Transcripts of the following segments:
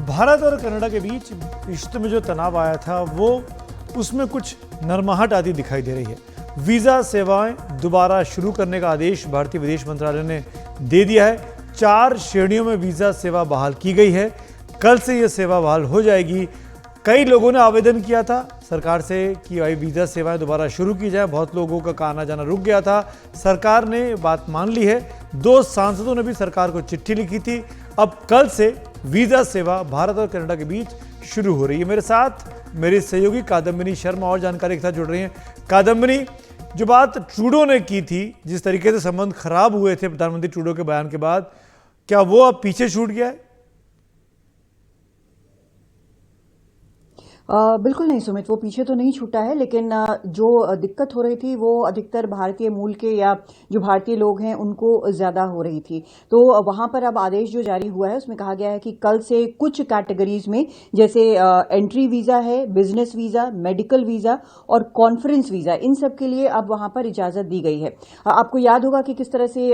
भारत और कनाडा के बीच रिश्ते में जो तनाव आया था वो उसमें कुछ नरमाहट आती दिखाई दे रही है। वीज़ा सेवाएं दोबारा शुरू करने का आदेश भारतीय विदेश मंत्रालय ने दे दिया है। 4 श्रेणियों में वीज़ा सेवा बहाल की गई है। कल से यह सेवा बहाल हो जाएगी। कई लोगों ने आवेदन किया था सरकार से कि भाई वीज़ा सेवाएं दोबारा शुरू की जाए। बहुत लोगों का आना जाना रुक गया था। सरकार ने बात मान ली है। 2 सांसदों ने भी सरकार को चिट्ठी लिखी थी। अब कल से वीज़ा सेवा भारत और कनाडा के बीच शुरू हो रही है। मेरे साथ मेरी सहयोगी कादम्बिनी शर्मा और जानकारी के साथ जुड़ रही हैं। कादम्बिनी, जो बात ट्रूडो ने की थी, जिस तरीके से संबंध खराब हुए थे प्रधानमंत्री ट्रूडो के बयान के बाद, क्या वो अब पीछे छूट गया है? बिल्कुल नहीं सुमित, वो पीछे तो नहीं छूटा है, लेकिन जो दिक्कत हो रही थी वो अधिकतर भारतीय मूल के या जो भारतीय लोग हैं उनको ज़्यादा हो रही थी। तो वहाँ पर अब आदेश जो जारी हुआ है उसमें कहा गया है कि कल से कुछ कैटेगरीज में, जैसे एंट्री वीज़ा है, बिजनेस वीज़ा, मेडिकल वीज़ा और कॉन्फ्रेंस वीज़ा, इन सब के लिए अब वहाँ पर इजाज़त दी गई है। आपको याद होगा कि किस तरह से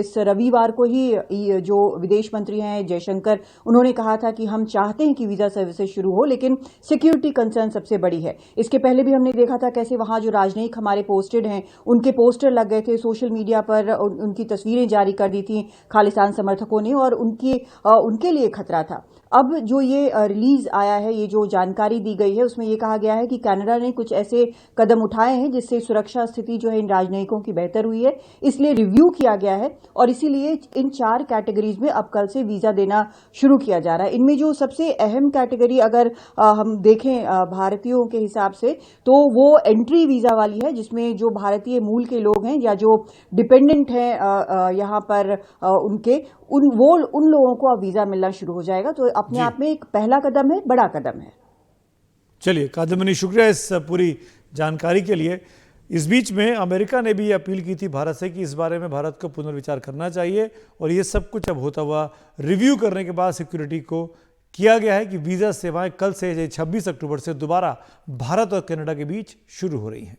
इस रविवार को ही जो विदेश मंत्री हैं जयशंकर, उन्होंने कहा था कि हम चाहते हैं कि वीज़ा सर्विसेज शुरू हो, लेकिन सिक्योरिटी कंसर्न सबसे बड़ी है। इसके पहले भी हमने देखा था कैसे वहां जो राजनयिक हमारे पोस्टेड हैं उनके पोस्टर लग गए थे, सोशल मीडिया पर उनकी तस्वीरें जारी कर दी थी खालिस्तान समर्थकों ने, और उनके लिए खतरा था। अब जो ये रिलीज आया है, ये जो जानकारी दी गई है, उसमें ये कहा गया है कि कनाडा ने कुछ ऐसे कदम उठाए हैं जिससे सुरक्षा स्थिति जो है इन राजनयिकों की बेहतर हुई है, इसलिए रिव्यू किया गया है और इसीलिए इन 4 कैटेगरीज में अब कल से वीजा देना शुरू किया जा रहा है। इनमें जो सबसे अहम कैटेगरी अगर हम देखें भारतीयों के हिसाब से, तो वो एंट्री वीजा वाली है, जिसमें जो भारतीय मूल के लोग हैं या जो डिपेंडेंट हैं यहाँ पर उन लोगों को अब वीजा मिलना शुरू हो जाएगा। तो अपने आप में एक पहला कदम है, बड़ा कदम है। चलिए कादम्बिनी, शुक्रिया इस पूरी जानकारी के लिए। इस बीच में अमेरिका ने भी अपील की थी भारत से कि इस बारे में भारत को पुनर्विचार करना चाहिए और ये सब कुछ अब होता हुआ रिव्यू करने के बाद सिक्योरिटी को किया गया है कि वीज़ा सेवाएं कल से 26 अक्टूबर से दोबारा भारत और कनाडा के बीच शुरू हो रही हैं।